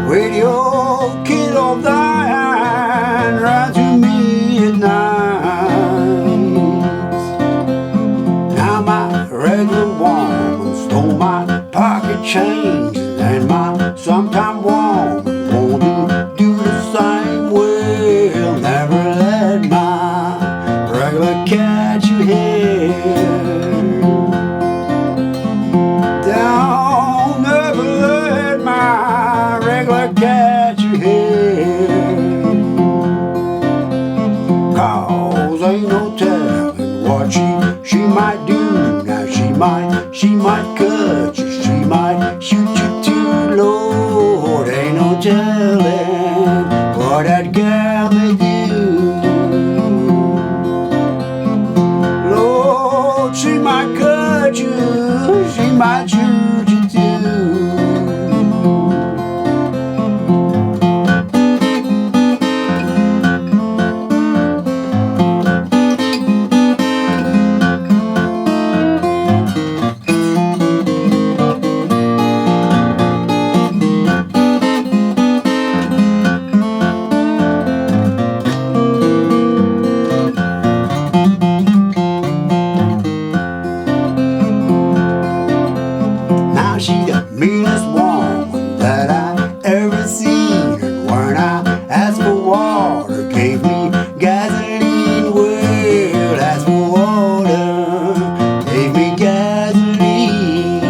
With your kid all dying, run to me at night. Now my regular woman stole my pocket change, and my sometime woman won't do the same. Well, never let my regular catch you here. Don't ever let my regular catch you here. Cause ain't no telling what she might do. Now she might cut you, she might shoot you too. Lord, ain't no telling what that gal may do. Lord, she might cut you, she might shoot you too. She's the meanest woman that I ever seen. And when I asked for water, gave me gasoline. Well, asked for water, gave me gasoline.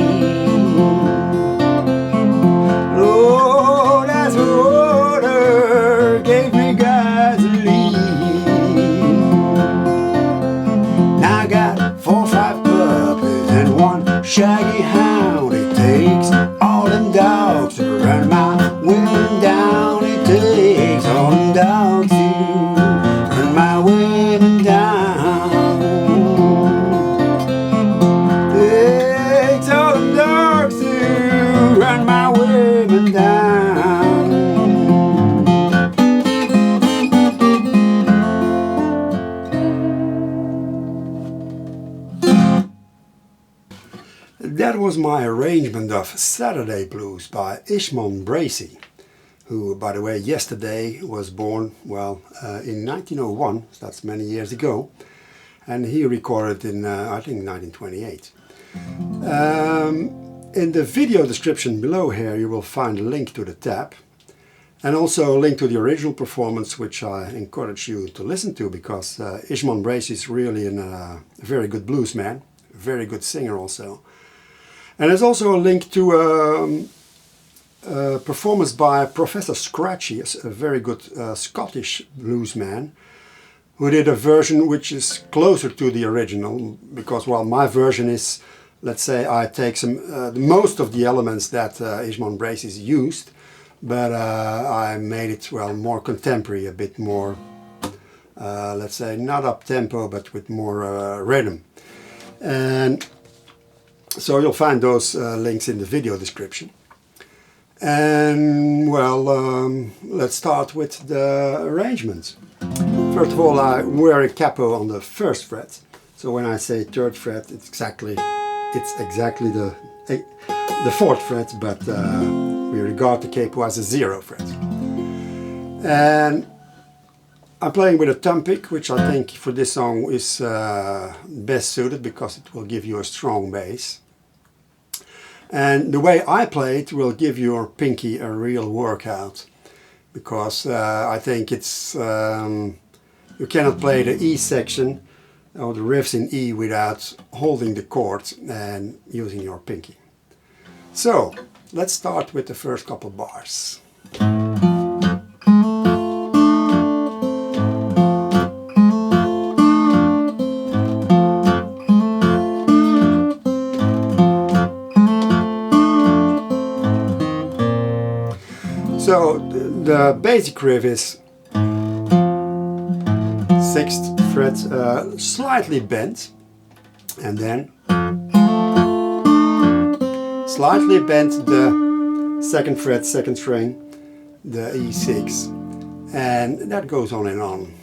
Lord, asked for water, gave me gasoline. Now I got 4 or 5 puppies and 1 shaggy hound. Takes all them dogs to run my women down. It takes all them dogs to run my women down. Takes all them dogs to run my women down. That was my arrangement of Saturday Blues by Ishmael Bracey, who, by the way, yesterday was born, well, in 1901, so that's many years ago, and he recorded in, I think, 1928. In the video description below here you will find a link to the tab, and also a link to the original performance, which I encourage you to listen to, because Ishmael Bracey is really a very good blues man, a very good singer also. And there's also a link to a performance by Professor Scratchy, a very good Scottish blues man, who did a version which is closer to the original, because, well, my version is, let's say, I take most of the elements that Ishmael Bracey used, but I made it, well, more contemporary, a bit more, let's say, not up-tempo, but with more rhythm. And so you'll find those links in the video description. And, well, let's start with the arrangements. First of all, I wear a capo on the 1st fret. So when I say 3rd fret, it's exactly the 4th fret, but we regard the capo as a 0 fret. And I'm playing with a thumb pick, which I think for this song is best suited, because it will give you a strong bass. And the way I play it will give your pinky a real workout, because I think it's you cannot play the E section or the riffs in E without holding the chord and using your pinky. So let's start with the first couple bars. So the basic riff is 6th fret slightly bent, and then slightly bent the 2nd fret, 2nd string, the E6, and that goes on and on.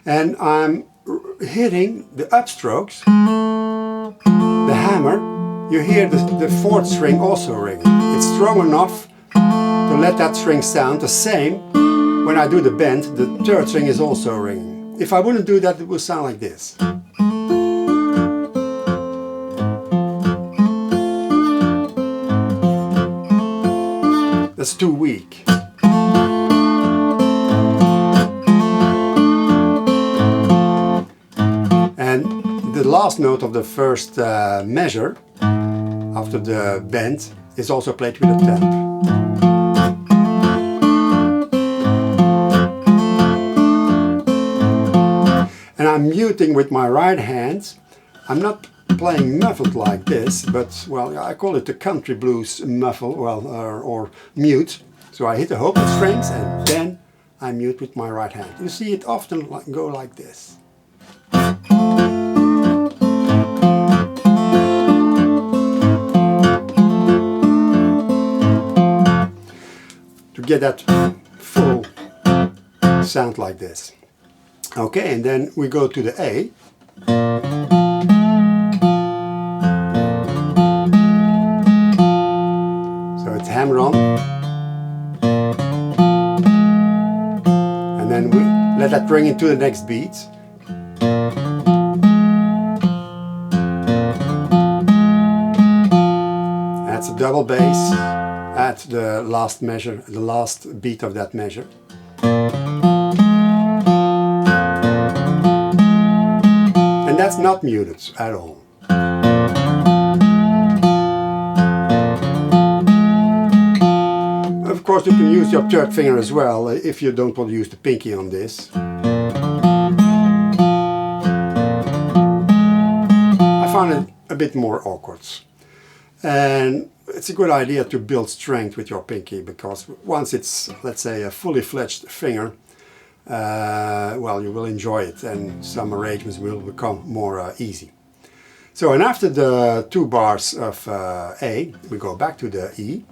And I'm hitting the upstrokes, the hammer. You hear the 4th string also ringing. It's strong enough to let that string sound the same. When I do the bend, the 3rd string is also ringing. If I wouldn't do that, it would sound like this. That's too weak. And the last note of the first measure, after the bend, is also played with a tap. And I'm muting with my right hand. I'm not playing muffled like this, but well, I call it the country blues muffle, well, or mute. So I hit the open strings and then I mute with my right hand. You see it often go like this. To get that full sound like this. Okay, and then we go to the A. So it's hammer on. And then we let that ring into the next beat. That's a double bass at the last measure, the last beat of that measure. And that's not muted at all. Of course, you can use your 3rd finger as well if you don't want to use the pinky on this. I found it a bit more awkward. And it's a good idea to build strength with your pinky, because once it's, let's say, a fully fledged finger, well, you will enjoy it and some arrangements will become more easy. So, and after the 2 bars of A, we go back to the E.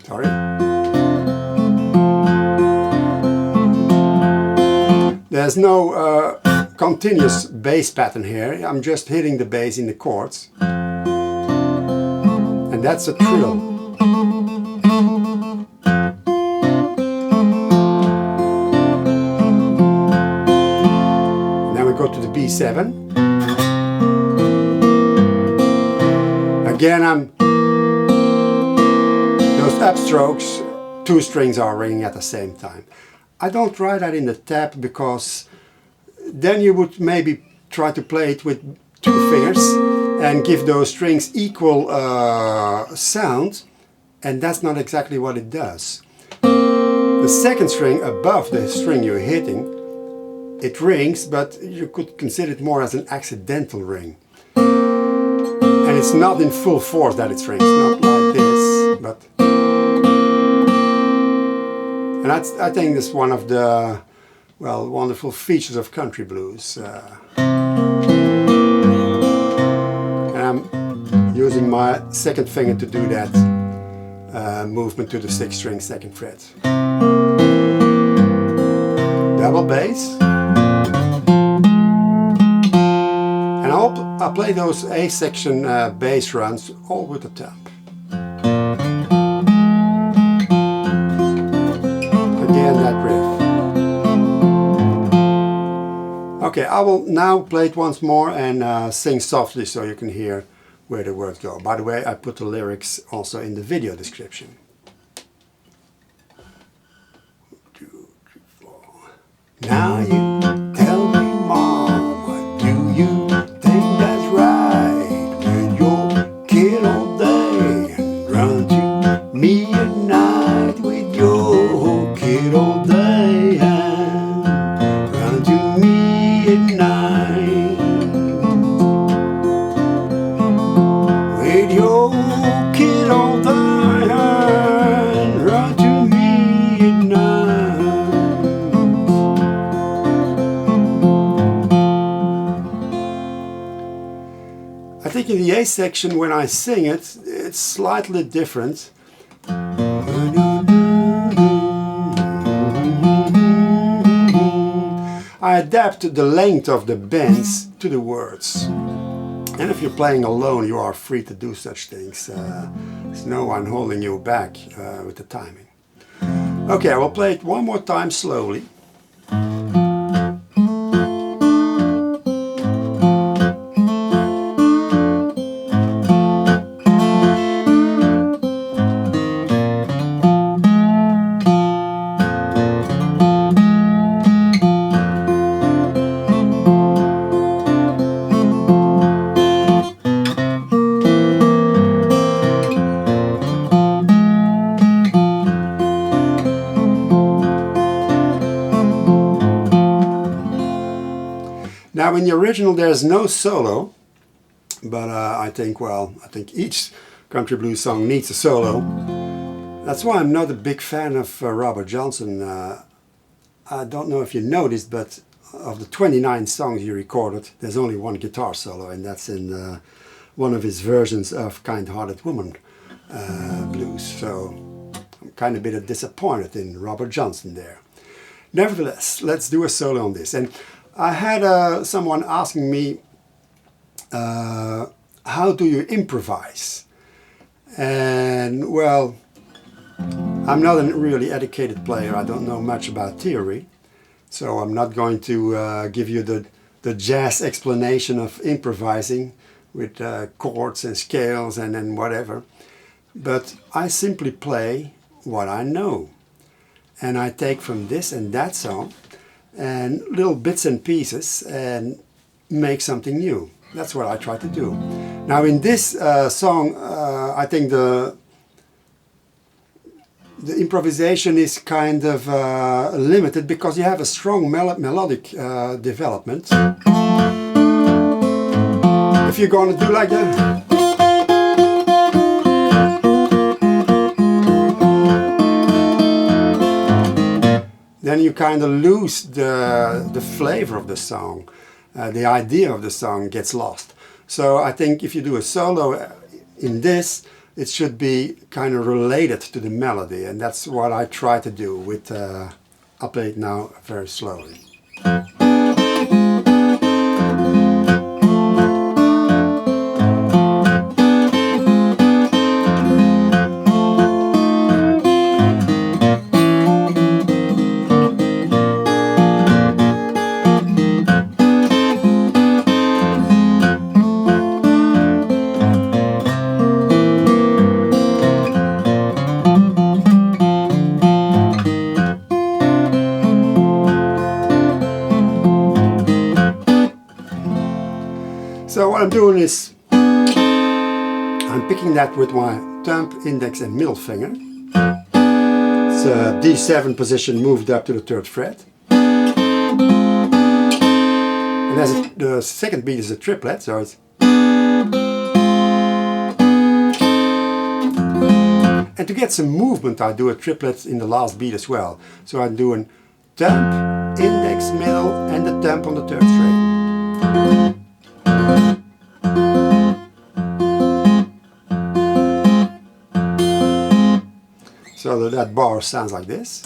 Sorry. There's no continuous bass pattern here. I'm just hitting the bass in the chords. And that's a trill. And then we go to the B7. Again, those upstrokes, 2 strings are ringing at the same time. I don't try that in the tab, because then you would maybe try to play it with 2 fingers and give those strings equal sound, and that's not exactly what it does. The 2nd string above the string you're hitting, it rings, but you could consider it more as an accidental ring. And it's not in full force that it rings, not like this, but... And I think that's one of the, well, wonderful features of country blues. And I'm using my 2nd finger to do that movement to the 6th string, 2nd fret. Double bass. And I'll play those A section bass runs all with the tap. Again, that riff. Okay, I will now play it once more and sing softly so you can hear where the words go. By the way, I put the lyrics also in the video description. 1, 2, 3, 4. Now you tell me, Mom, what do you think in the A section when I sing it, it's slightly different. I adapt the length of the bends to the words. And if you're playing alone, you are free to do such things. There's no one holding you back with the timing. Okay, I will play it one more time slowly. Now in the original there's no solo, but I think each country blues song needs a solo. That's why I'm not a big fan of Robert Johnson. I don't know if you noticed, but of the 29 songs he recorded, there's only one guitar solo, and that's in one of his versions of Kind-Hearted Woman blues. So I'm kind of a bit disappointed in Robert Johnson there. Nevertheless, let's do a solo on this. And I had someone asking me, how do you improvise? And well, I'm not a really educated player. I don't know much about theory, so I'm not going to give you the jazz explanation of improvising with chords and scales and then whatever. But I simply play what I know, and I take from this and that song and little bits and pieces and make something new. That's what I try to do. Now in this song, I think the improvisation is kind of limited because you have a strong melodic development. If you're going to do like that, then you kind of lose the flavor of the song. The idea of the song gets lost. So I think if you do a solo in this, it should be kind of related to the melody, and that's what I try to do with, I'll play it now very slowly. So what I'm doing is, I'm picking that with my thumb, index and middle finger. It's a D7 position moved up to the 3rd fret. And as the second beat is a triplet, so it's... And to get some movement, I do a triplet in the last beat as well. So I'm doing thumb, index, middle and the thumb on the 3rd string. So that bar sounds like this.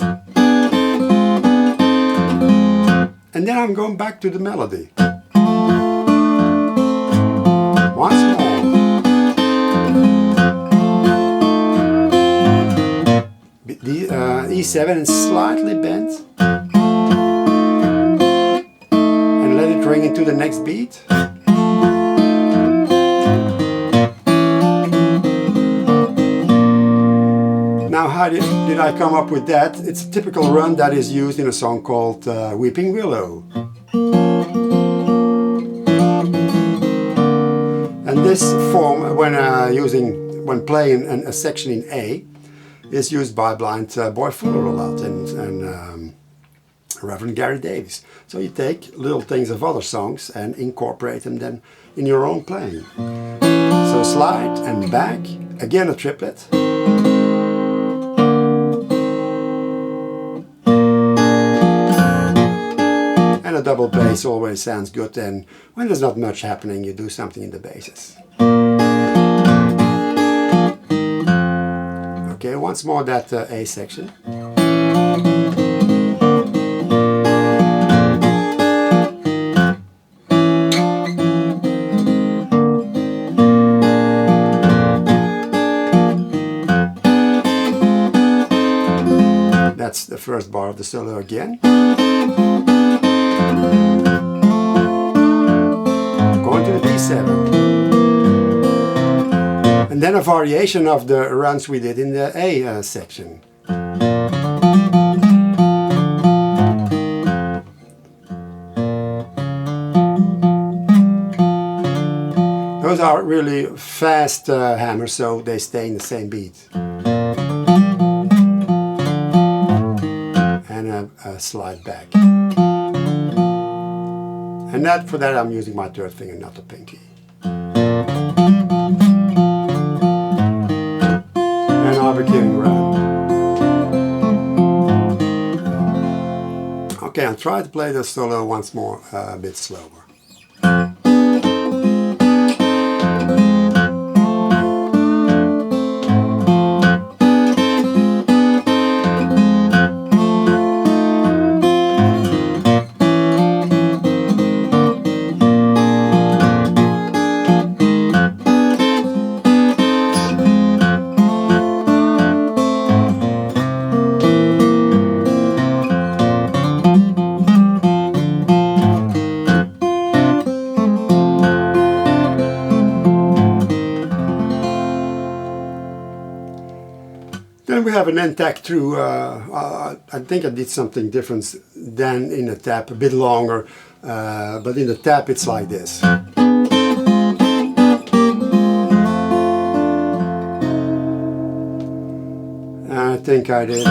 And then I'm going back to the melody. Once more. The E7 is slightly bent. And let it ring into the next beat. Now how did I come up with that? It's a typical run that is used in a song called Weeping Willow. And this form, when playing a section in A, is used by Blind Boy Fuller a lot and Reverend Gary Davis. So you take little things of other songs and incorporate them then in your own playing. So slide and back, again a triplet. double bass always sounds good, and when there's not much happening, you do something in the basses. Okay, once more that A section. That's the first bar of the solo again. Going to the D7. And then a variation of the runs we did in the A section. Those are really fast hammers, so they stay in the same beat. And a slide back. And for that I'm using my third finger, not the pinky. And I'll be giving round. Okay, I'll try to play the solo once more, a bit slower. Then we have an end tag through. I think I did something different than in the tap, a bit longer, but in the tap it's like this. I think I did.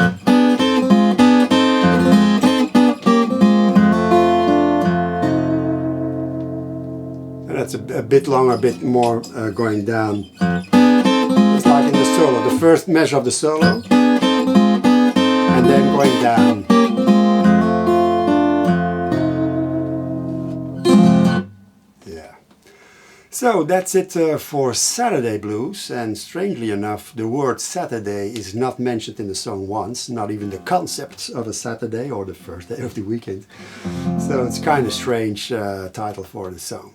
And that's a bit longer, a bit more going down. It's like in the solo, the first measure of the solo, and then going down. Yeah. So that's it for Saturday Blues, and strangely enough, the word Saturday is not mentioned in the song once, not even the concept of a Saturday or the first day of the weekend. So it's kind of strange title for the song.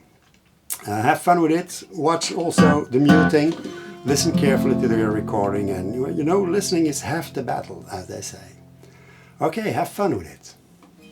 Have fun with it, watch also the muting. Listen carefully to the recording, and you know, listening is half the battle, as they say. Okay, have fun with it.